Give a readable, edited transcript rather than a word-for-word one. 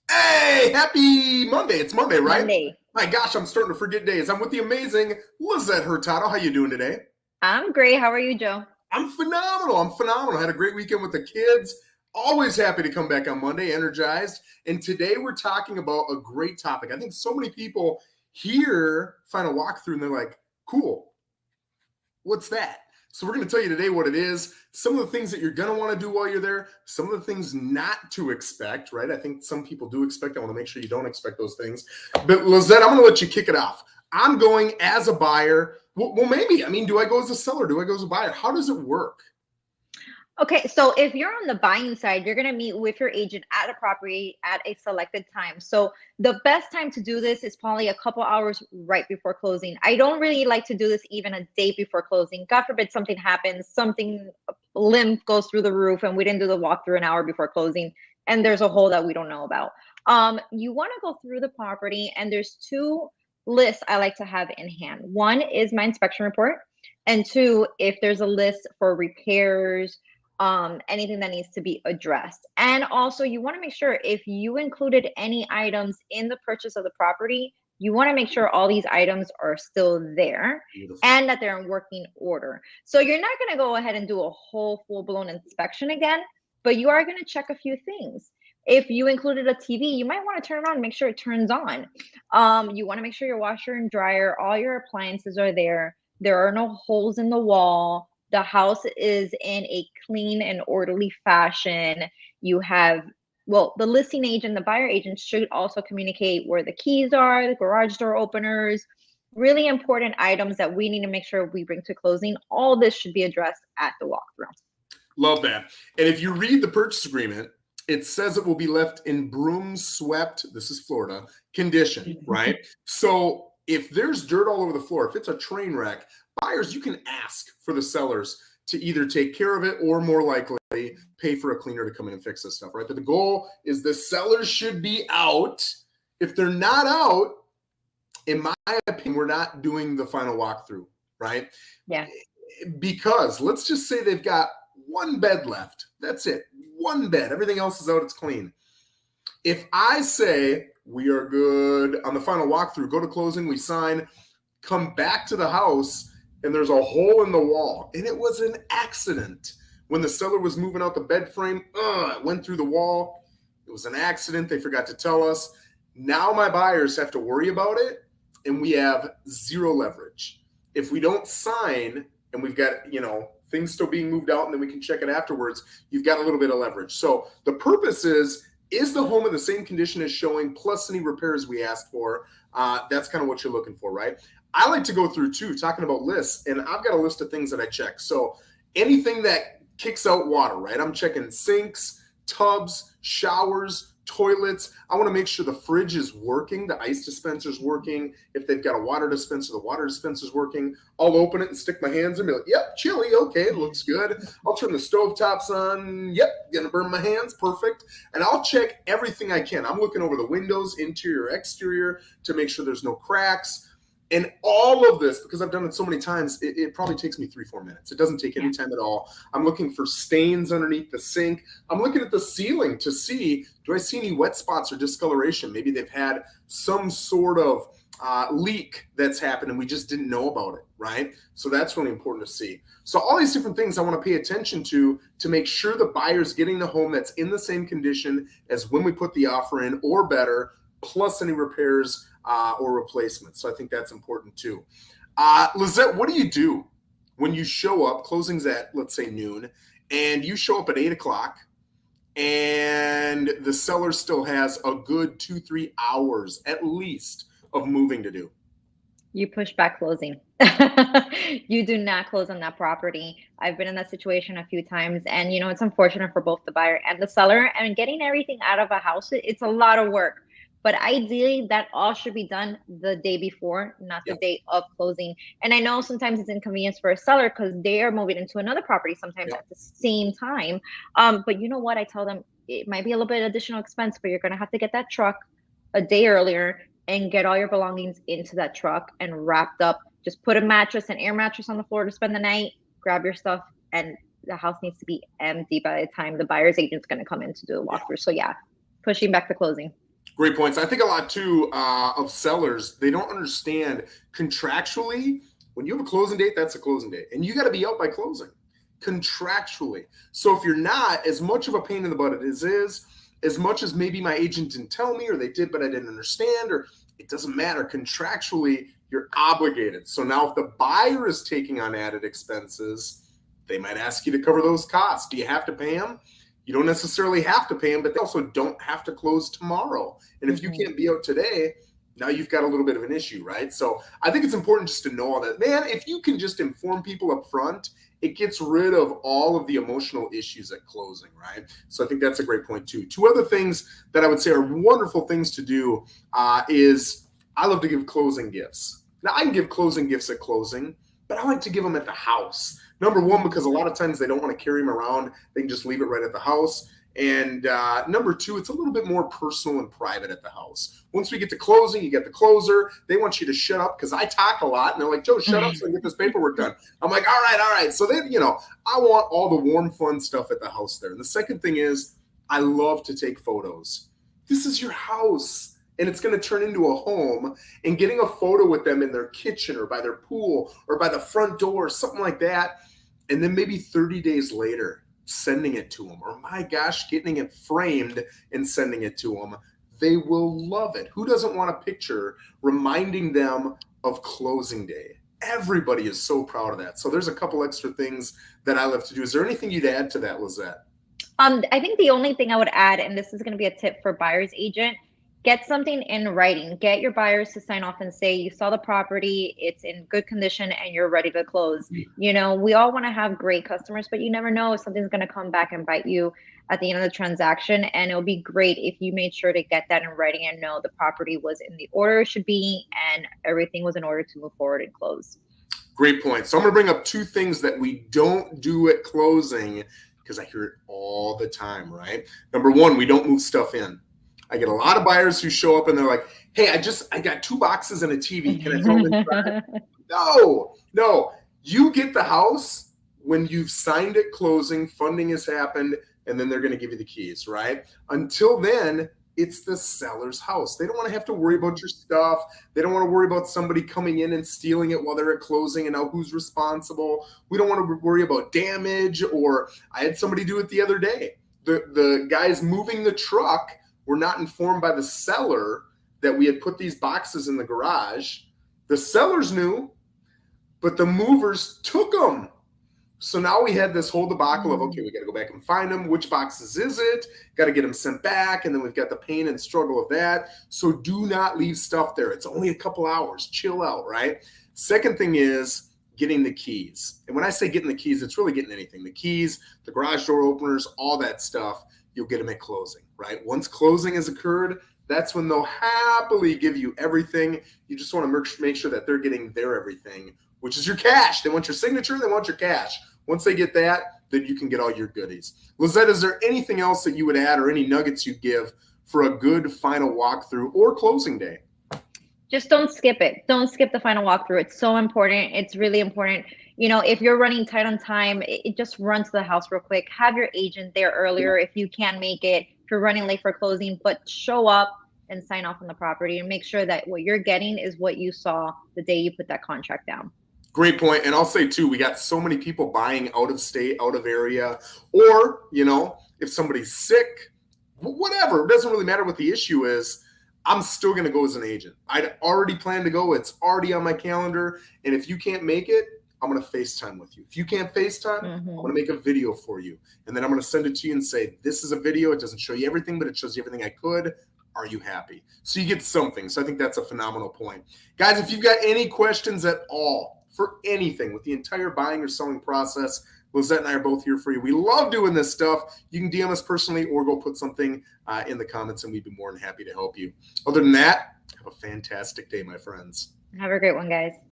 Hey, happy Monday. It's Monday, right? Monday. My gosh, I'm starting to forget days. I'm with the amazing Lissette Hurtado. How you doing today? I'm great. How are you, Joe? I'm phenomenal. I'm phenomenal. I had a great weekend with the kids. Always happy to come back on Monday, energized. And today we're talking about a great topic. I think so many people here find a walkthrough and they're like, cool, what's that? So we're going to tell you today what it is, some of the things that you're going to want to do while you're there, some of the things not to expect, right? I think some people do expect. I want to make sure you don't expect those things. But Lizette, I'm going to let you kick it off. I'm going as a buyer. Well, maybe. I mean, do I go as a seller? Do I go as a buyer? How does it work? Okay, so if you're on the buying side, you're going to meet with your agent at a property at a selected time. So the best time to do this is probably a couple hours right before closing. I don't really like to do this even a day before closing. God forbid something happens, something limb goes through the roof and we didn't do the walkthrough an hour before closing and there's a hole that we don't know about. You want to go through the property and there's two lists I like to have in hand. One is my inspection report, and two, if there's a list for repairs, anything that needs to be addressed. And also, you want to make sure if you included any items in the purchase of the property, you want to make sure all these items are still there Beautiful. and that they're in working order. So you're not going to go ahead and do a whole full-blown inspection again, but you are going to check a few things. If you included a TV, you might want to turn around and make sure it turns on. You want to make sure your washer and dryer, all your appliances are there. There are no holes in the wall. The house is in a clean and orderly fashion. You have, well, the listing agent, the buyer agent should also communicate where the keys are, the garage door openers, really important items that we need to make sure we bring to closing. All this should be addressed at the walkthrough. Love that. And if you read the purchase agreement, it says it will be left in broom swept, this is Florida, condition, right? So if there's dirt all over the floor, if it's a train wreck, buyers, you can ask for the sellers to either take care of it or more likely pay for a cleaner to come in and fix this stuff, right? But the goal is the sellers should be out. If they're not out, in my opinion, we're not doing the final walkthrough, right? Yeah. Because let's just say they've got one bed left. That's it. One bed. Everything else is out. It's clean. If I say we are good on the final walkthrough, go to closing, we sign, come back to the house, and there's a hole in the wall, and it was an accident. When the seller was moving out the bed frame, it went through the wall. It was an accident. They forgot to tell us. Now my buyers have to worry about it, and we have zero leverage. If we don't sign and we've got, things still being moved out and then we can check it afterwards, you've got a little bit of leverage. So the purpose is the home in the same condition as showing plus any repairs we asked for? That's kind of what you're looking for, right? I like to go through too, talking about lists, and I've got a list of things that I check. So anything that kicks out water, right? I'm checking sinks, tubs, showers, toilets. I want to make sure the fridge is working, the ice dispenser is working. If they've got a water dispenser, the water dispenser is working. I'll open it and stick my hands in and be like, yep, chili, okay, it looks good. I'll turn the stove tops on. Yep, gonna burn my hands, perfect. And I'll check everything I can. I'm looking over the windows, interior, exterior, to make sure there's no cracks. And all of this, because I've done it so many times, it probably takes me 3-4 minutes. It doesn't take any time at all. I'm looking for stains underneath the sink. I'm looking at the ceiling to see, do I see any wet spots or discoloration? Maybe they've had some sort of leak that's happened and we just didn't know about it, right? So that's really important to see. So all these different things I want to pay attention to make sure the buyer's getting the home that's in the same condition as when we put the offer in or better, plus any repairs or replacements. So I think that's important too. Lizette, what do you do when you show up, closing's at, let's say, noon, and you show up at 8 o'clock and the seller still has a good 2-3 hours at least of moving to do? You push back closing. You do not close on that property. I've been in that situation a few times, and it's unfortunate for both the buyer and the seller. And getting everything out of a house, it's a lot of work. But ideally, that all should be done the day before, not the day of closing. And I know sometimes it's inconvenience for a seller because they are moving into another property sometimes at the same time. But you know what? I tell them it might be a little bit additional expense, but you're going to have to get that truck a day earlier and get all your belongings into that truck and wrapped up. Just put a mattress, an air mattress on the floor to spend the night, grab your stuff, and the house needs to be empty by the time the buyer's agent's going to come in to do the walkthrough. So yeah, pushing back the closing. Great points. I think a lot too of sellers, they don't understand contractually, when you have a closing date, that's a closing date. And you got to be out by closing contractually. So if you're not, as much of a pain in the butt it is, as much as maybe my agent didn't tell me, or they did, but I didn't understand, or it doesn't matter. Contractually, you're obligated. So now if the buyer is taking on added expenses, they might ask you to cover those costs. Do you have to pay them? You don't necessarily have to pay them, but they also don't have to close tomorrow. And if you can't be out today, now you've got a little bit of an issue, right? So I think it's important just to know all that. Man, if you can just inform people up front, it gets rid of all of the emotional issues at closing, right? So I think that's a great point too. Two other things that I would say are wonderful things to do is I love to give closing gifts. Now I can give closing gifts at closing, but I like to give them at the house. Number one, because a lot of times they don't want to carry them around. They can just leave it right at the house. And number two, it's a little bit more personal and private at the house. Once we get to closing, you get the closer. They want you to shut up because I talk a lot. And they're like, Joe, shut up so I can get this paperwork done. I'm like, all right. So then, I want all the warm, fun stuff at the house there. And the second thing is I love to take photos. This is your house. And it's going to turn into a home, and getting a photo with them in their kitchen or by their pool or by the front door, something like that. And then maybe 30 days later, sending it to them, or my gosh, getting it framed and sending it to them. They will love it. Who doesn't want a picture reminding them of closing day? Everybody is so proud of that. So there's a couple extra things that I love to do. Is there anything you'd add to that, Lissette? I think the only thing I would add, and this is going to be a tip for buyer's agent, get something in writing. Get your buyers to sign off and say you saw the property, it's in good condition, and you're ready to close. We all want to have great customers, but you never know if something's going to come back and bite you at the end of the transaction. And it'll be great if you made sure to get that in writing and know the property was in the order it should be and everything was in order to move forward and close. Great point. So I'm going to bring up two things that we don't do at closing because I hear it all the time, right? Number one, we don't move stuff in. I get a lot of buyers who show up and they're like, hey, I got 2 boxes and a TV. Can I throw them inside? No. You get the house when you've signed it closing, funding has happened, and then they're going to give you the keys, right? Until then, it's the seller's house. They don't want to have to worry about your stuff. They don't want to worry about somebody coming in and stealing it while they're at closing and now who's responsible. We don't want to worry about damage, or I had somebody do it the other day. The guys moving the truck were not informed by the seller that we had put these boxes in the garage. The sellers knew, but the movers took them. So now we had this whole debacle of, okay, we got to go back and find them. Which boxes is it? Got to get them sent back. And then we've got the pain and struggle of that. So do not leave stuff there. It's only a couple hours. Chill out, right? Second thing is getting the keys. And when I say getting the keys, it's really getting anything. The keys, the garage door openers, all that stuff. You'll get them at closing, right? Once closing has occurred, that's when they'll happily give you everything. You just want to make sure that they're getting their everything, which is your cash. They want your signature, they want your cash. Once they get that, then you can get all your goodies. Lissette, is there anything else that you would add or any nuggets you'd give for a good final walkthrough or closing day? Just don't skip it. Don't skip the final walkthrough. It's so important. It's really important. If you're running tight on time, it just run to the house real quick. Have your agent there earlier if you can make it, if you're running late for closing, but show up and sign off on the property and make sure that what you're getting is what you saw the day you put that contract down. Great point. And I'll say too, we got so many people buying out of state, out of area, or, if somebody's sick, whatever, it doesn't really matter what the issue is. I'm still going to go as an agent. I'd already planned to go. It's already on my calendar. And if you can't make it, I'm going to FaceTime with you. If you can't FaceTime, I'm going to make a video for you. And then I'm going to send it to you and say, this is a video. It doesn't show you everything, but it shows you everything I could. Are you happy? So you get something. So I think that's a phenomenal point. Guys, if you've got any questions at all for anything with the entire buying or selling process, Lissette and I are both here for you. We love doing this stuff. You can DM us personally or go put something in the comments and we'd be more than happy to help you. Other than that, have a fantastic day, my friends. Have a great one, guys.